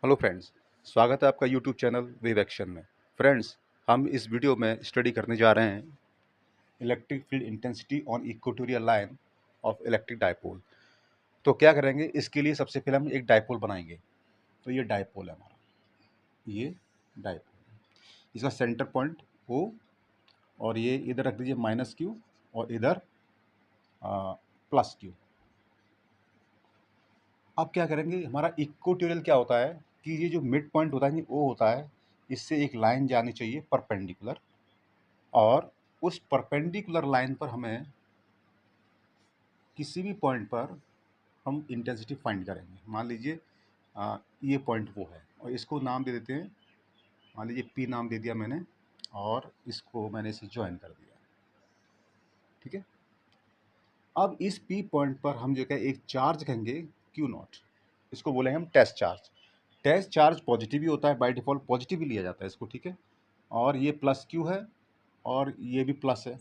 Hello friends, स्वागत है आपका यूट्यूब चैनल वेव एक्शन में। फ्रेंड्स, हम इस वीडियो में स्टडी करने जा रहे हैं electric field intensity on equatorial line of electric dipole. तो क्या करेंगे, इसके लिए सबसे पहले हम एक डायपोल बनाएंगे। तो ये डायपोल है हमारा, ये डायपोल, इसका सेंटर पॉइंट O और ये इधर रख दीजिए -Q और इधर +Q। अब क्या करेंगे, हमारा इक्वेटोरियल क्या होता है कि ये जो मिड पॉइंट होता है O होता है, इससे एक लाइन जानी चाहिए परपेंडिकुलर, और उस परपेंडिकुलर लाइन पर हमें किसी भी पॉइंट पर हम इंटेंसिटी फाइंड करेंगे। मान लीजिए ये पॉइंट वो है और इसको नाम दे देते हैं, मान लीजिए P नाम दे दिया मैंने, और इसको मैंने इसे ज्वाइन कर दिया। ठीक है, अब इस P पॉइंट पर हम जो है एक चार्ज कहेंगे Q0, इसको बोलेंगे हम test charge. Test charge positive ही होता है, बाय डिफॉल्ट पॉजिटिव ही लिया जाता है इसको। ठीक है, और ये +Q है और ये भी प्लस है,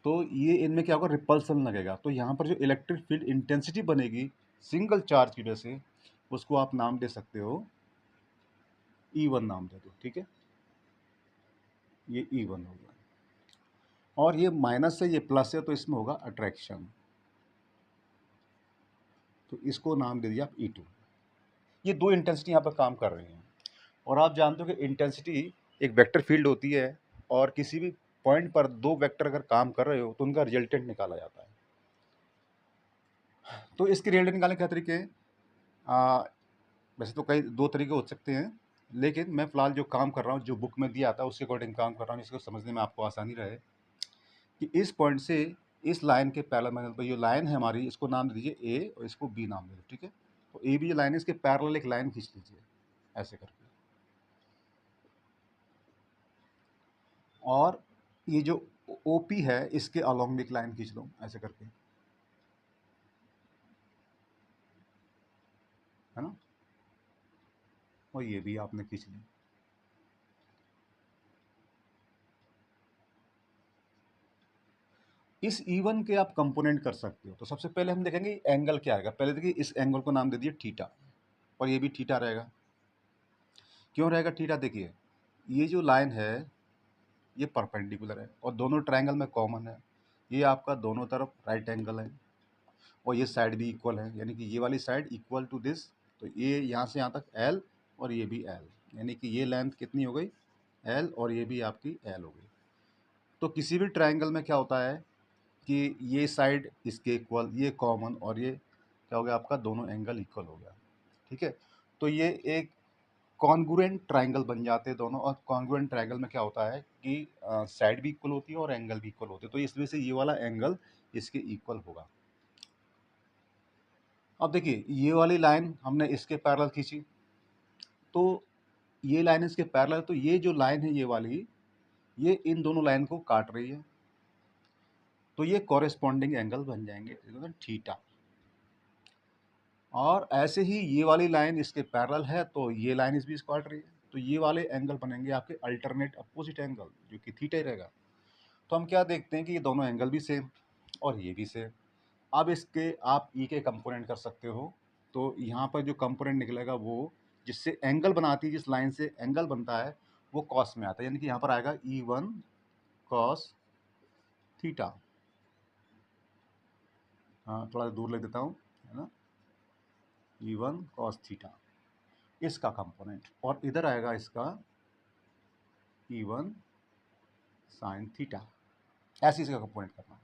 तो ये इनमें क्या होगा, रिपल्सन लगेगा। तो यहाँ पर जो इलेक्ट्रिक फील्ड इंटेंसिटी बनेगी सिंगल चार्ज की वजह से, उसको आप नाम दे सकते हो E1 नाम दे दो। ठीक है, ये E1 हो गया, और ये माइनस है, ये प्लस है, तो इसमें होगा अट्रैक्शन, तो इसको नाम दे दिया आप E2। ये दो इंटेंसिटी यहाँ पर काम कर रही हैं, और आप जानते हो कि इंटेंसिटी एक वेक्टर फील्ड होती है, और किसी भी पॉइंट पर दो वेक्टर अगर काम कर रहे हो तो उनका रिजल्टेंट निकाला जाता है। तो इसके रिजल्टेंट निकालने के क्या तरीके हैं? वैसे तो कई दो तरीके हो सकते हैं, लेकिन मैं फ़िलहाल जो काम कर रहा हूँ, जो बुक में दिया था उसके अकॉर्डिंग काम कर रहा हूँ, इसको समझने में आपको आसानी रहे कि इस पॉइंट से इस लाइन के पैरेलल, मतलब तो ये लाइन है हमारी, इसको नाम दे दीजिए ए और इसको बी नाम दे दो। ठीक है, तो ए बी जो लाइन है, इसके पैरेलल एक लाइन खींच लीजिए ऐसे करके, और ये जो ओ पी है इसके अलॉन्ग एक लाइन खींच लो ऐसे करके, है ना, और ये भी आपने खींच ली। इस E1 के आप कंपोनेंट कर सकते हो। तो सबसे पहले हम देखेंगे एंगल क्या आएगा। पहले देखिए, इस एंगल को नाम दे दिए थीटा, और ये भी थीटा रहेगा। क्यों रहेगा थीटा? देखिए, ये जो लाइन है ये परपेंडिकुलर है और दोनों ट्रायंगल में कॉमन है। ये आपका दोनों तरफ राइट एंगल है, और ये साइड भी इक्वल है, यानी कि ये वाली साइड इक्वल टू दिस। तो ये यहाँ से यहाँ तक L और ये भी L, यानी कि ये लेंथ कितनी हो गई L, और ये भी आपकी L हो गई। तो किसी भी ट्रायंगल में क्या होता है कि ये साइड इसके इक्वल, ये कॉमन, और ये क्या हो गया आपका, दोनों एंगल इक्वल हो गया। ठीक है, तो ये एक कॉन्ग्रुएंट ट्रायंगल बन जाते हैं दोनों, और कॉन्ग्रुएंट ट्रायंगल में क्या होता है कि साइड भी इक्वल होती है और एंगल भी इक्वल होते हैं, तो इस वजह से ये वाला एंगल इसके इक्वल होगा। अब देखिए, ये वाली लाइन हमने इसके पैरेलल खींची, तो ये लाइन इसके पैरेलल, तो ये जो लाइन है ये वाली, ये इन दोनों लाइन को काट रही है, तो ये कॉरेस्पॉन्डिंग एंगल बन जाएंगे थीटा। और ऐसे ही ये वाली लाइन इसके पैरेलल है, तो ये लाइन इस बीच काट रही है, तो ये वाले एंगल बनेंगे आपके अल्टरनेट अपोजिट एंगल, जो कि थीटा ही रहेगा। तो हम क्या देखते हैं कि ये दोनों एंगल भी सेम और ये भी सेम। अब इसके आप ई के कंपोनेंट कर सकते हो, तो यहाँ पर जो कंपोनेंट निकलेगा वो जिससे एंगल बनाती है, जिस लाइन से एंगल बनता है वो कॉस में आता है, यानी कि यहाँ पर आएगा E1 कॉस थीटा। हाँ, थोड़ा दूर लिख देता हूँ, है ना, E1 कॉस थीटा इसका कंपोनेंट, और इधर आएगा इसका E1 साइन थीटा। ऐसे इसका कंपोनेंट करना है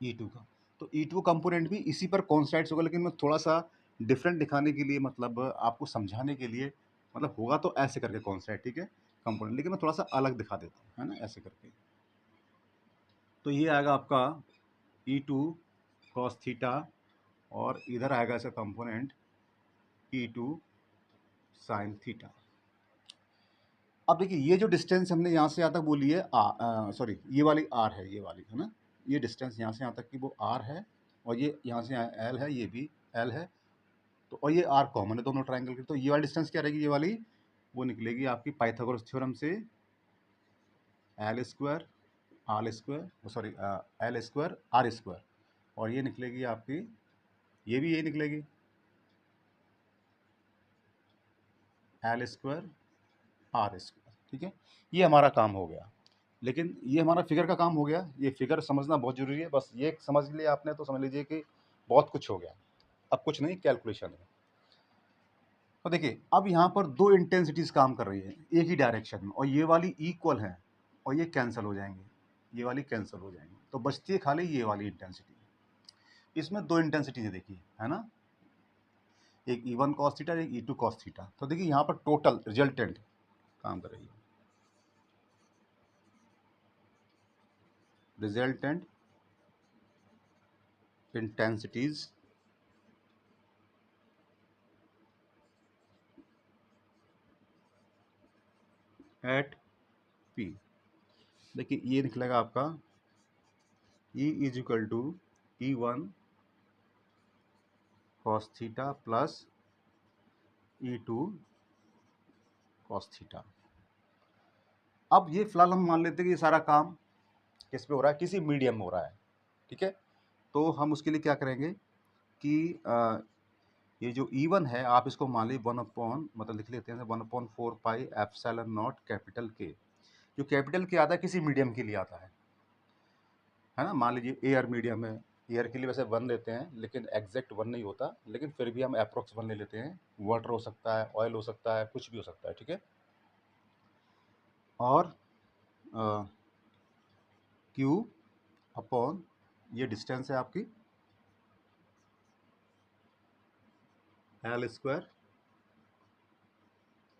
E2 का। तो E2 कंपोनेंट भी इसी पर कॉन्स्टेंट्स होगा, लेकिन मैं थोड़ा सा डिफरेंट दिखाने के लिए, मतलब आपको समझाने के लिए, मतलब होगा तो ऐसे करके कॉन्स्टेंट, ठीक है, कंपोनेंट, लेकिन मैं थोड़ा सा अलग दिखा देता हूँ, है ना, ऐसे करके। तो ये आएगा आपका E2 कॉस थीटा, और इधर आएगा इसका कंपोनेंट E2 साइन थीटा। अब देखिए, ये जो डिस्टेंस हमने यहाँ से यहाँ तक बोली है, सॉरी, ये वाली R है, ये वाली, है ना, ये डिस्टेंस यहाँ से यहाँ तक की वो R है, और ये यहाँ से यहाँ L है, ये भी L है, तो और ये R कॉमन है दोनों ट्रायंगल की। तो ये वाली डिस्टेंस क्या रहेगी, ये वाली वो निकलेगी आपकी पाइथागोरस थ्योरम से L square R square, sorry L square R square, और ये निकलेगी आपकी, ये भी यही निकलेगी, एल स्क्वायर आर स्क्वायर, ठीक है। ये हमारा काम हो गया, लेकिन ये हमारा फिगर का काम हो गया। ये फिगर समझना बहुत ज़रूरी है, बस ये समझ लिया आपने तो समझ लीजिए कि बहुत कुछ हो गया। अब कुछ नहीं, कैलकुलेशन है। तो देखिए अब यहाँ पर दो इंटेंसिटीज काम कर रही है एक ही डायरेक्शन में, और ये वाली इक्वल है और ये कैंसिल हो जाएंगे, ये वाली कैंसिल हो जाएंगे, तो बचती है खाली ये वाली इंटेंसिटी। इसमें दो इंटेंसिटी है देखिए, है ना, एक E1 cos थीटा, एक E2 cos थीटा। तो देखिए यहाँ पर टोटल रिजल्टेंट काम कर रही है, रिजल्टेंट इंटेंसिटीज एट P। देखिए ये निकलेगा आपका E is equal to E1 cos theta plus E2 cos theta. अब ये फिलहाल हम मान लेते हैं कि ये सारा काम किस पे हो रहा है, किसी मीडियम में हो रहा है, ठीक है। तो हम उसके लिए क्या करेंगे कि ये जो E1 है आप इसको मान लीजिए 1 अपॉन, मतलब लिख लेते हैं 1/4 पाई एप्सिलॉन नॉट कैपिटल के। जो कैपिटल के आता है किसी मीडियम के लिए आता है ना। मान लीजिए एयर मीडियम है, एयर के लिए वैसे 1 लेते हैं लेकिन एग्जैक्ट 1 नहीं होता, लेकिन फिर भी हम अप्रोक्स 1 ले लेते हैं। वाटर हो सकता है, ऑयल हो सकता है, कुछ भी हो सकता है, ठीक है। और Q अपॉन ये डिस्टेंस है आपकी L स्क्वायर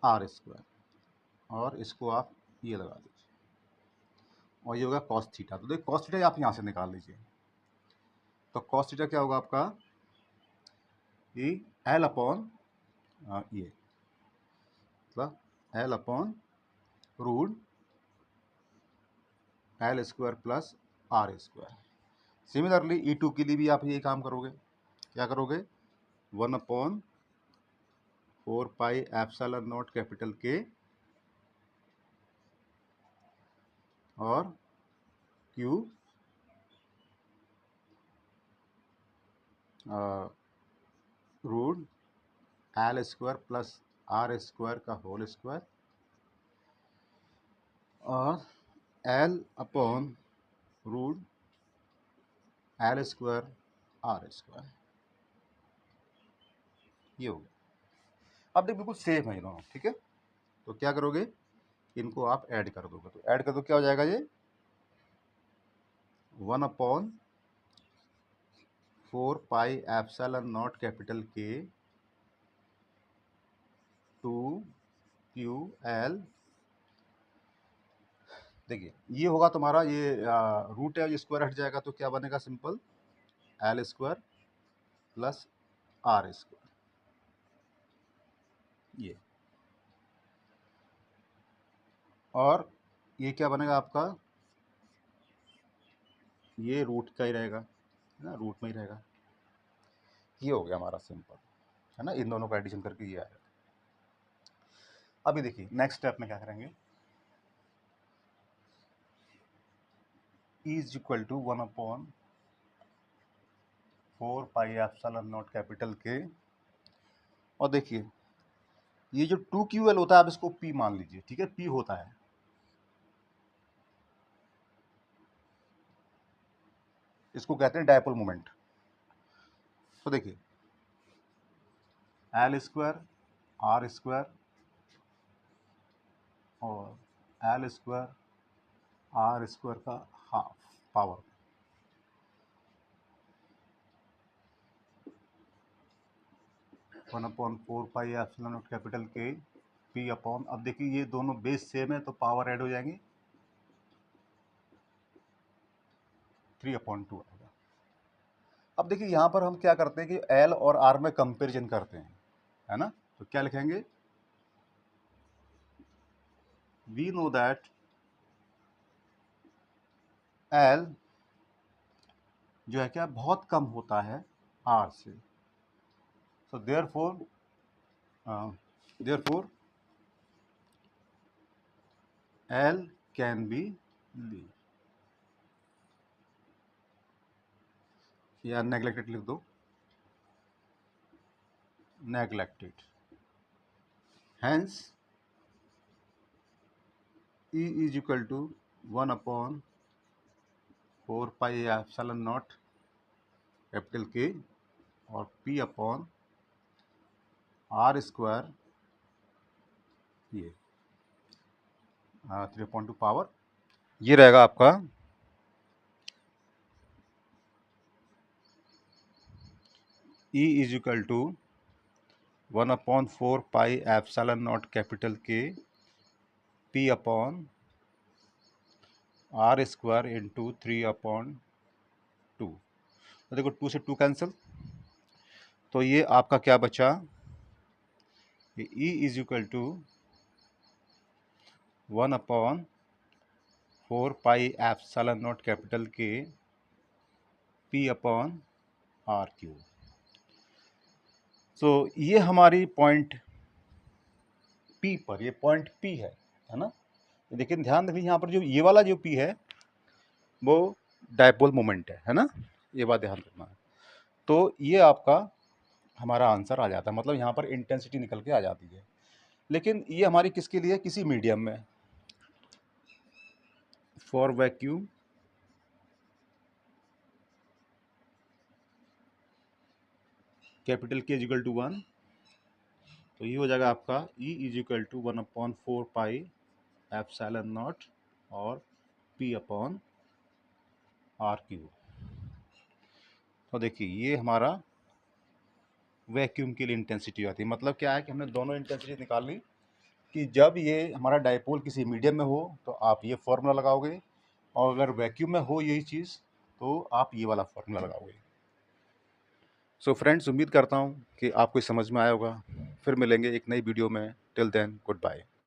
R स्क्वायर, और इसको आप ये लगा दीजिए, और ये होगा कॉस थीटा। तो देखिए कॉस थीटा आप यहाँ से निकाल लीजिए, तो कॉस थीटा क्या होगा आपका, ये L अपॉन ये मतलब L upon root L square plus R square. Similarly E2 के लिए भी आप ये काम करोगे, क्या करोगे, 1/4 पाई एप्सिलॉन नॉट कैपिटल के और Q root L square plus R square का होल स्क्वायर और L upon root L square R square. ये हो गया। अब देखिए बिल्कुल सेम है ये दोनों, ठीक है। तो क्या करोगे, इनको आप ऐड कर दोगे, तो ऐड कर दो क्या हो जाएगा, ये 1/4 पाई एप्सिलॉन नॉट कैपिटल के 2QL। देखिए ये होगा तुम्हारा, ये रूट है, ये स्क्वायर हट जाएगा तो क्या बनेगा, simple L square plus R square. ये और ये क्या बनेगा आपका, ये रूट का ही रहेगा, है ना, रूट में ही रहेगा। ये हो गया हमारा सिंपल, है ना, इन दोनों का एडिशन करके ये आएगा। अभी देखिए नेक्स्ट स्टेप में क्या करेंगे, E is equal to 1/4 pi epsilon not capital के, और देखिए ये जो 2QL होता है आप इसको P मान लीजिए, ठीक है, P होता है, इसको कहते हैं डायपोल मोमेंट। तो देखिए L स्क्वायर R स्क्वायर और L स्क्वायर R स्क्वायर का half power, 1/4 pi epsilon not capital K P upon, अब देखिए ये दोनों बेस सेम है तो पावर ऐड हो जाएंगी, 3/2 आएगा। अब देखिए यहाँ पर हम क्या करते हैं कि L और R में कंपेरिजन करते हैं, है ना। तो क्या लिखेंगे, वी नो दैट L जो है क्या बहुत कम होता है R से, so therefore L can be ली, या नेग्लेक्टेड लिख दो, neglected. Hence E is equal to 1/4 pi epsilon not capital के और P अपॉन R² ये 3/2 पावर, ये रहेगा आपका E is equal to 1/4 pi epsilon not capital K P upon R² into 3/2। तो देखो 2 से 2 कैंसिल, तो ये आपका क्या बचा, ये E is equal to 1/4 pi epsilon not capital K P upon R²। तो ये हमारी पॉइंट P पर, ये पॉइंट P है ना। लेकिन ध्यान दें यहाँ पर जो ये वाला जो P है वो डायपोल मोमेंट है ना, ये बात ध्यान रखना है। तो ये आपका हमारा आंसर आ जाता है, मतलब यहाँ पर इंटेंसिटी निकल के आ जाती है। लेकिन ये हमारी किसके लिए, किसी मीडियम में, for vacuum capital K is equal to 1, तो ये हो जाएगा आपका E is equal to 1/4 pi epsilon nought और P अपॉन R²। तो देखिए ये हमारा वैक्यूम के लिए इंटेंसिटी आती है। मतलब क्या है कि हमने दोनों इंटेंसिटी निकाल ली कि जब ये हमारा डायपोल किसी मीडियम में हो तो आप ये फॉर्मूला लगाओगे, और अगर वैक्यूम में हो यही चीज़ तो आप ये वाला फॉर्मूला लगाओगे। सो फ्रेंड्स, उम्मीद करता हूँ कि आपको समझ में आया होगा। फिर मिलेंगे एक नई वीडियो में। Till then, good bye.